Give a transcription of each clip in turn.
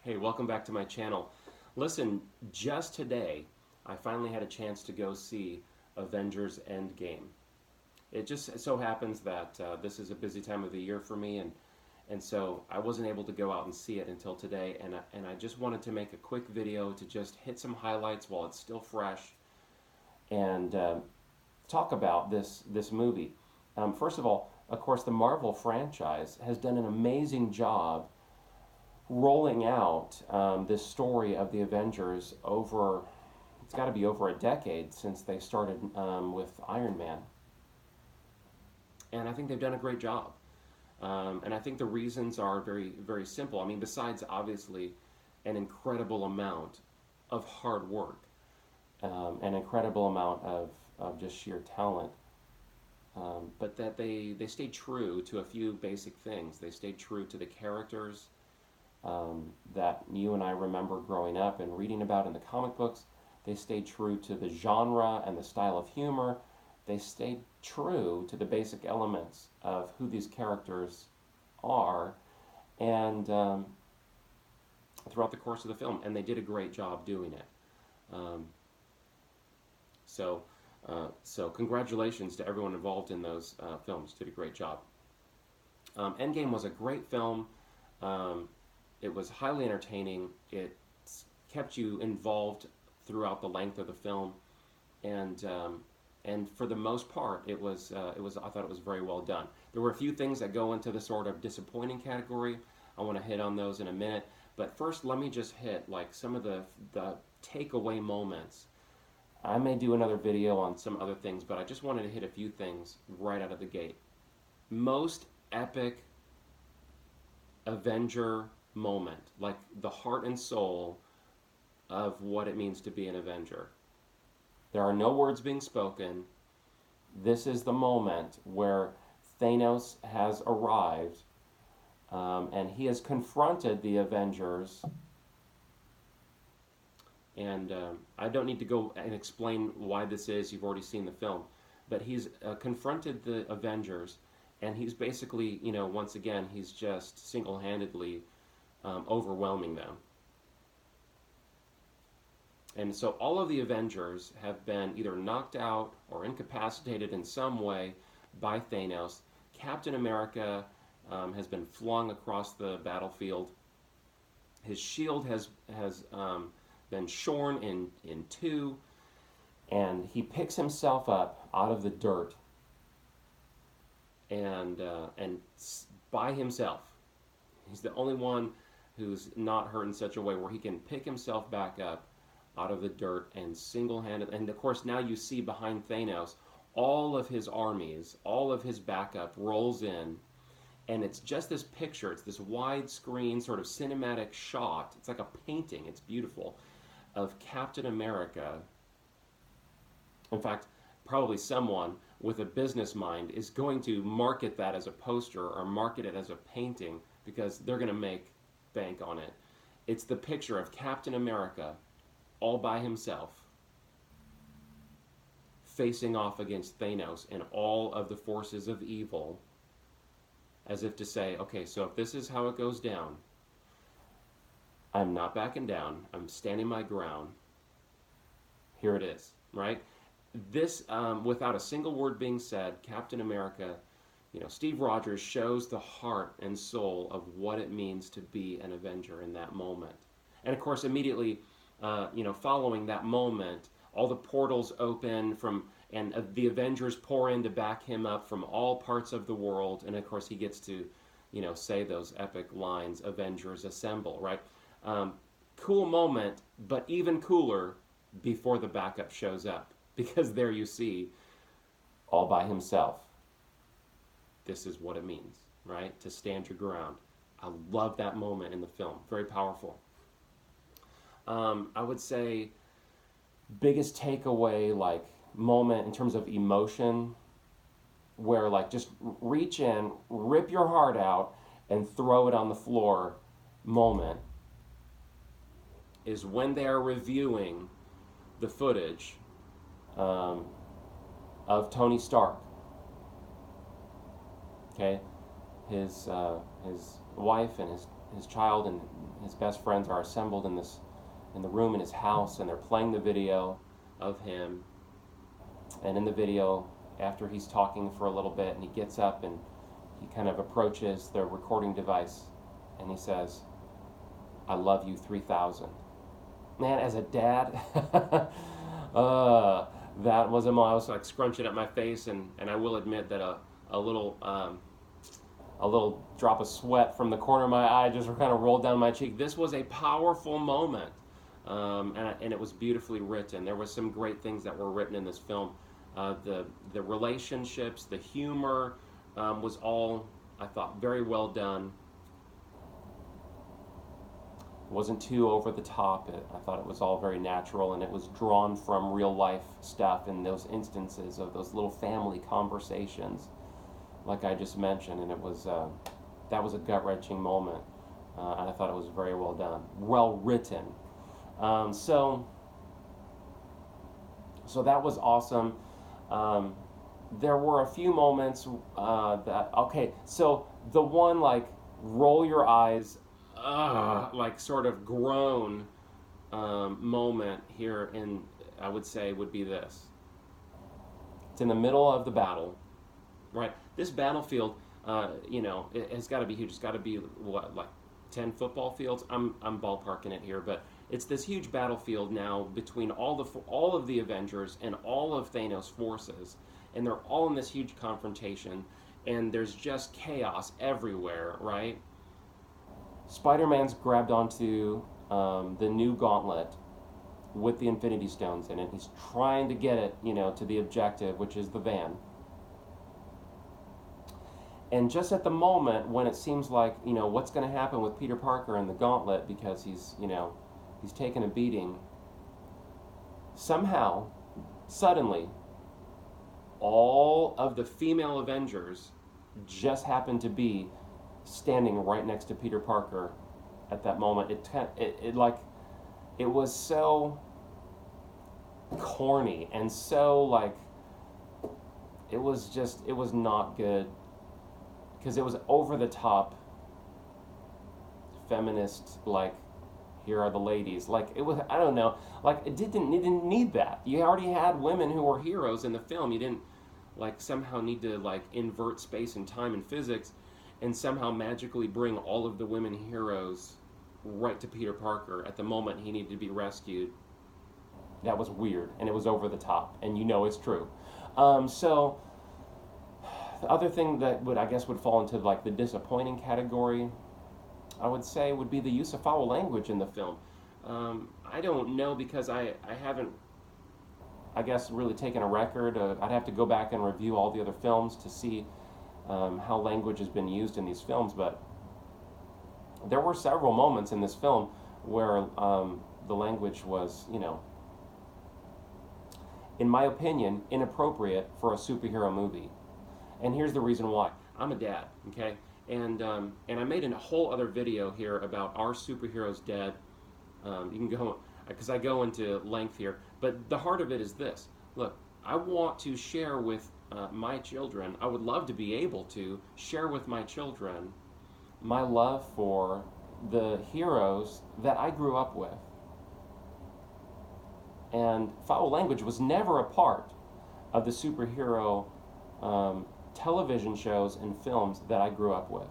Hey, welcome back to my channel. Listen, just today, I finally had a chance to go see Avengers Endgame. It just so happens that this is a busy time of the year for me, and so I wasn't able to go out and see it until today, and I just wanted to make a quick video to just hit some highlights while it's still fresh and talk about this movie. First of all, of course, the Marvel franchise has done an amazing job rolling out this story of the Avengers over, it's got to be over a decade since they started with Iron Man. And I think they've done a great job. And I think the reasons are very, very simple. I mean, besides obviously an incredible amount of hard work, an incredible amount of just sheer talent, but that they stayed true to a few basic things. They stayed true to the characters that you and I remember growing up and reading about in the comic books. They stayed true to the genre and the style of humor. They stayed true to the basic elements of who these characters are, and throughout the course of the film, and they did a great job doing it. Um, so, so congratulations to everyone involved in those films. Did a great job. Endgame was a great film. Um, it was highly entertaining. It kept you involved throughout the length of the film, and for the most part, it was. I thought it was very well done. There were a few things that go into the sort of disappointing category. I want to hit on those in a minute, but first, let me just hit like some of the takeaway moments. I may do another video on some other things, but I just wanted to hit a few things right out of the gate. Most epic Avenger moment, like the heart and soul of what it means to be an Avenger. There are no words being spoken. This is the moment where Thanos has arrived, and he has confronted the Avengers. And I don't need to go and explain why this is. You've already seen the film. But he's confronted the Avengers, and he's basically, once again, he's just single-handedly overwhelming them. And so all of the Avengers have been either knocked out or incapacitated in some way by Thanos. Captain America has been flung across the battlefield. His shield has been shorn in two, and he picks himself up out of the dirt and by himself. He's the only one who's not hurt in such a way where he can pick himself back up out of the dirt and single-handed. And of course, now you see behind Thanos, all of his armies, all of his backup rolls in, and it's just this picture. It's this widescreen sort of cinematic shot. It's like a painting. It's beautiful, of Captain America. In fact, probably someone with a business mind is going to market that as a poster or market it as a painting because they're going to make bank on it. It's the picture of Captain America all by himself, facing off against Thanos and all of the forces of evil, as if to say, okay, so if this is how it goes down, I'm not backing down, I'm standing my ground, here it is, right? This, without a single word being said, Captain America, Steve Rogers shows the heart and soul of what it means to be an Avenger in that moment. And of course, immediately, following that moment, all the portals open and the Avengers pour in to back him up from all parts of the world. And of course, he gets to, say those epic lines, Avengers assemble, right? Cool moment, but even cooler before the backup shows up. Because there you see, all by himself. This is what it means, right? To stand your ground. I love that moment in the film. Very powerful. I would say biggest takeaway, like moment in terms of emotion, where like just reach in, rip your heart out, and throw it on the floor moment, is when they are reviewing the footage of Tony Stark. Okay, his wife and his child and his best friends are assembled in the room in his house, and they're playing the video of him. And in the video, after he's talking for a little bit, and he gets up and he kind of approaches the recording device, and he says, "I love you 3,000." Man, as a dad, that was a moment. I was like scrunching up my face, and I will admit that a little drop of sweat from the corner of my eye just kind of rolled down my cheek. This was a powerful moment, and it was beautifully written. There was some great things that were written in this film. The relationships, the humor was all, I thought, very well done. It wasn't too over the top. I thought it was all very natural, and it was drawn from real life stuff in those instances of those little family conversations, like I just mentioned. And it was that was a gut-wrenching moment, and I thought it was very well done, well written. So that was awesome. There were a few moments so the one, like, roll your eyes, like sort of groan moment here I would say would be this. It's in the middle of the battle, right? This battlefield, it has got to be huge. It's got to be what, like 10 football fields? I'm ballparking it here, but it's this huge battlefield now between all of the Avengers and all of Thanos' forces, and they're all in this huge confrontation, and there's just chaos everywhere, right? Spider-Man's grabbed onto the new gauntlet with the Infinity Stones in it. He's trying to get it, to the objective, which is the van. And just at the moment when it seems like, what's going to happen with Peter Parker and the gauntlet, because he's taken a beating, somehow, suddenly, all of the female Avengers just happen to be standing right next to Peter Parker at that moment. It was so corny and so, like, it was not good, because it was over the top feminist, like, here are the ladies. Like, it was, I don't know, like, it didn't need that. You already had women who were heroes in the film. You didn't, like, somehow need to, like, invert space and time and physics and somehow magically bring all of the women heroes right to Peter Parker at the moment he needed to be rescued. That was weird, and it was over the top, and it's true. So the other thing that I guess would fall into, like, the disappointing category, I would say, would be the use of foul language in the film. I don't know, because I haven't, I guess, really taken a record. I'd have to go back and review all the other films to see how language has been used in these films, but there were several moments in this film where the language was, in my opinion, inappropriate for a superhero movie. And here's the reason why. I'm a dad, okay? And I made a whole other video here about Our Superhero's Dead. You can go, because I go into length here, but the heart of it is this. Look, I want to share with my children, I would love to be able to share with my children my love for the heroes that I grew up with. And foul language was never a part of the superhero television shows and films that I grew up with.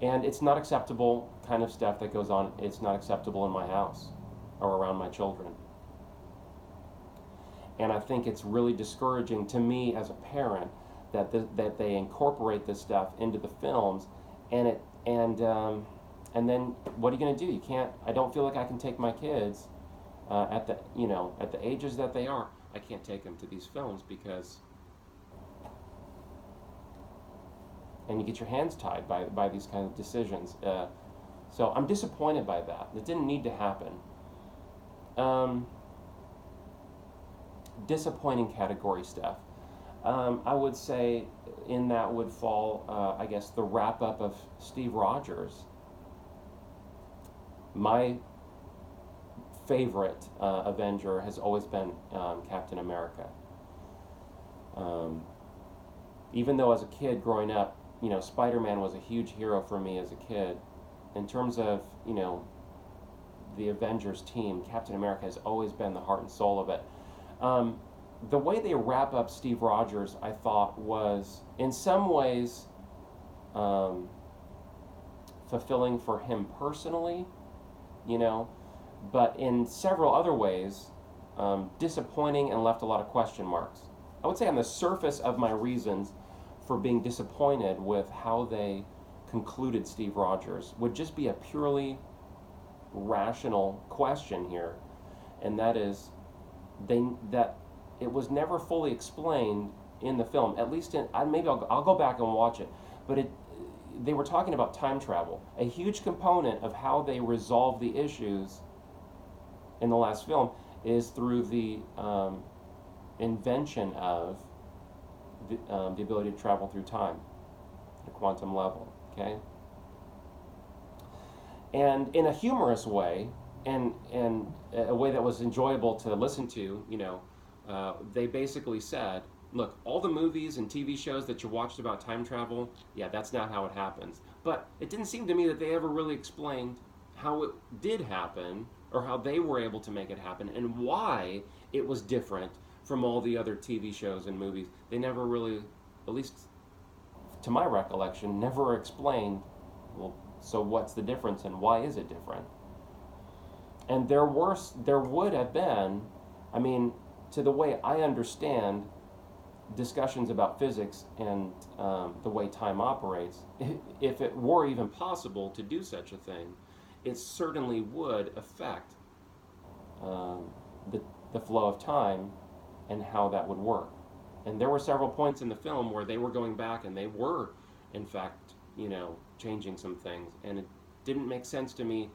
And it's not acceptable kind of stuff that goes on. It's not acceptable in my house or around my children. And I think it's really discouraging to me as a parent that they incorporate this stuff into the films, and then what are you going to do? You can't. I don't feel like I can take my kids at the ages that they are. I can't take them to these films because, and you get your hands tied by these kind of decisions. So I'm disappointed by that. It didn't need to happen. Disappointing category stuff. I would say in that would fall, I guess, the wrap-up of Steve Rogers. My favorite Avenger has always been Captain America. Even though as a kid growing up, Spider-Man was a huge hero for me as a kid. In terms of, the Avengers team, Captain America has always been the heart and soul of it. Um, the way they wrap up Steve Rogers, I thought, was in some ways um, fulfilling for him personally, you know, but in several other ways, disappointing and left a lot of question marks. I would say on the surface of my reasons for being disappointed with how they concluded Steve Rogers would just be a purely rational question here, and that is that it was never fully explained in the film. At least maybe I'll go back and watch it, but they were talking about time travel. A huge component of how they resolve the issues in the last film is through the invention of the ability to travel through time at a quantum level. Okay, and in a humorous way, and a way that was enjoyable to listen to, they basically said, look, all the movies and TV shows that you watched about time travel, yeah, that's not how it happens. But it didn't seem to me that they ever really explained how it did happen, or how they were able to make it happen, and why it was different from all the other TV shows and movies. They never really, at least to my recollection, never explained, well, so what's the difference and why is it different? And there would have been, I mean, to the way I understand discussions about physics and the way time operates, if it were even possible to do such a thing, it certainly would affect um, the flow of time and how that would work. And there were several points in the film where they were going back and they were, in fact, changing some things. And it didn't make sense to me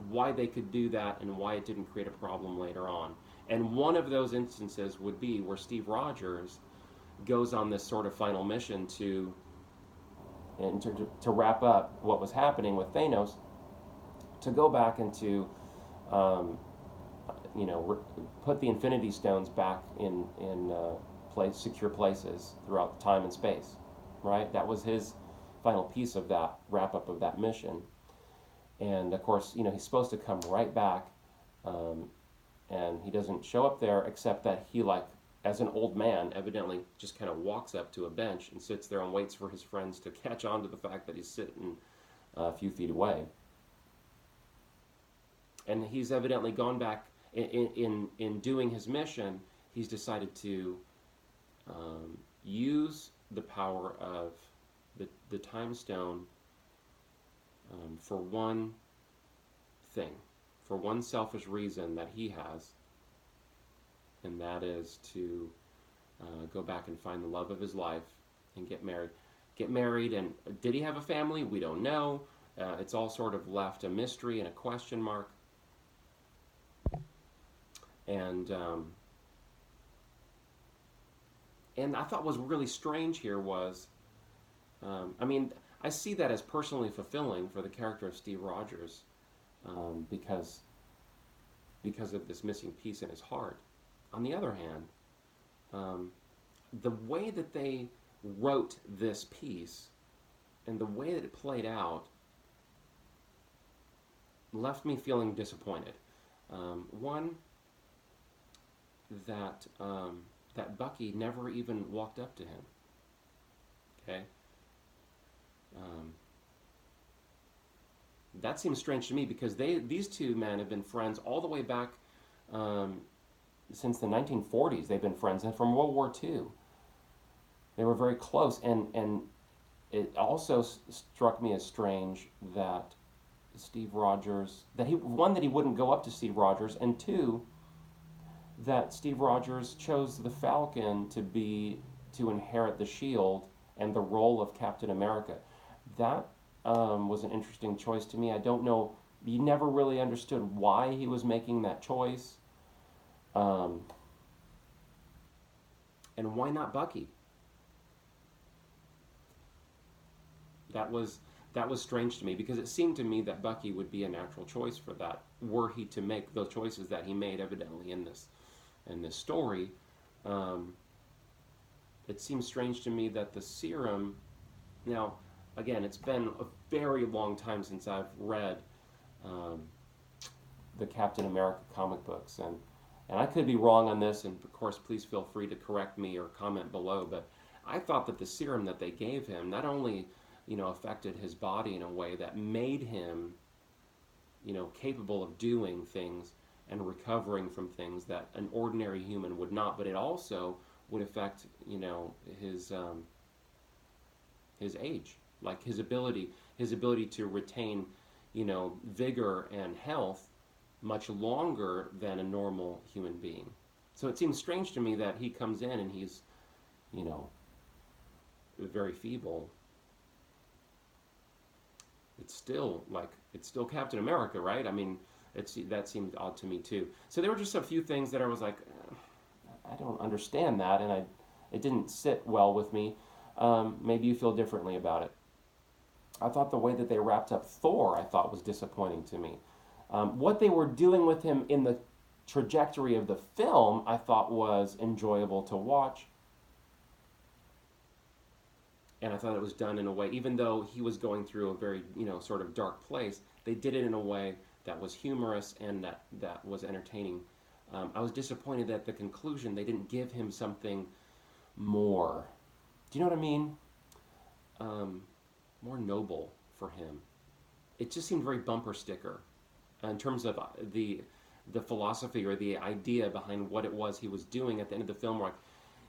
why they could do that and why it didn't create a problem later on. And one of those instances would be where Steve Rogers goes on this sort of final mission to wrap up what was happening with Thanos, to go back and to put the Infinity Stones back in secure places throughout time and space. Right, that was his final piece of that wrap up of that mission. And of course, he's supposed to come right back, and he doesn't show up there, except that he, like, as an old man, evidently just kind of walks up to a bench and sits there and waits for his friends to catch on to the fact that he's sitting a few feet away. And he's evidently gone back in doing his mission. He's decided to use the power of the time stone for one thing, for one selfish reason that he has, and that is to go back and find the love of his life and get married. And did he have a family? We don't know. It's all sort of left a mystery and a question mark. And I thought was really strange here was, I see that as personally fulfilling for the character of Steve Rogers, because of this missing piece in his heart. On the other hand, the way that they wrote this piece and the way that it played out left me feeling disappointed. One, that Bucky never even walked up to him. Okay. That seems strange to me, because these two men have been friends all the way back since the 1940s. They've been friends, and from World War II. They were very close, and it also struck me as strange that Steve Rogers, that he wouldn't go up to Steve Rogers, and two, that Steve Rogers chose the Falcon to inherit the shield and the role of Captain America. That was an interesting choice to me. I don't know. You never really understood why he was making that choice. And why not Bucky? That was strange to me, because it seemed to me that Bucky would be a natural choice for that, were he to make the choices that he made evidently in this story. It seems strange to me that the serum. Now, again, it's been a very long time since I've read um, the Captain America comic books, and I could be wrong on this, and of course, please feel free to correct me or comment below. But I thought that the serum that they gave him not only, affected his body in a way that made him, capable of doing things and recovering from things that an ordinary human would not, but it also would affect, his age, like his ability to retain, vigor and health much longer than a normal human being. So it seems strange to me that he comes in and he's, you know, very feeble. It's still Captain America, right? I mean, that seemed odd to me too. So there were just a few things that I was like, I don't understand that, and it didn't sit well with me. Maybe you feel differently about it. I thought the way that they wrapped up Thor, I thought was disappointing to me. What they were doing with him in the trajectory of the film, I thought was enjoyable to watch. And I thought it was done in a way, even though he was going through a very, sort of dark place, they did it in a way that was humorous and that was entertaining. I was disappointed at the conclusion they didn't give him something more. Do you know what I mean? More noble for him. It just seemed very bumper sticker in terms of the philosophy or the idea behind what it was he was doing at the end of the film. Like,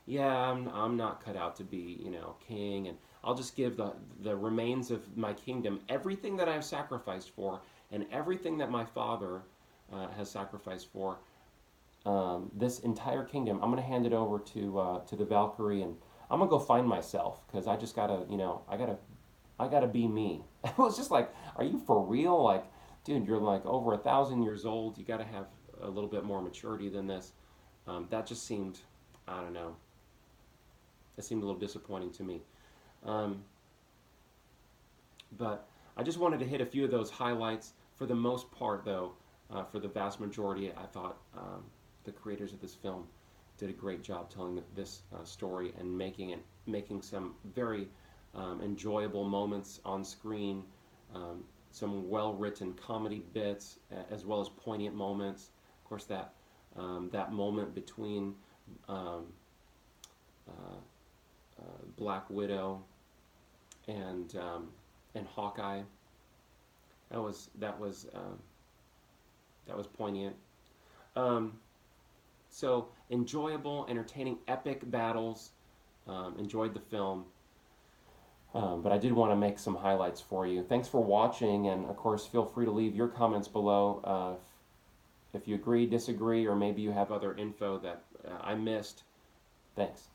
yeah, I'm not cut out to be, king, and I'll just give the remains of my kingdom, everything that I've sacrificed for, and everything that my father has sacrificed for. This entire kingdom, I'm going to hand it over to the Valkyrie, and I'm gonna go find myself because I just gotta, I gotta be me. It was just like, are you for real? Like, dude, you're like over 1,000 years old. You gotta have a little bit more maturity than this. That just seemed, I don't know. It seemed a little disappointing to me. Um, but I just wanted to hit a few of those highlights. For the most part, though, for the vast majority, I thought the creators of this film did a great job telling this story and making some very enjoyable moments on screen, some well-written comedy bits, as well as poignant moments. Of course, that moment between um, Black Widow and Hawkeye. That was poignant. Um, so enjoyable, entertaining, epic battles. Enjoyed the film. But I did want to make some highlights for you. Thanks for watching, and of course, feel free to leave your comments below if you agree, disagree, or maybe you have other info that I missed. Thanks.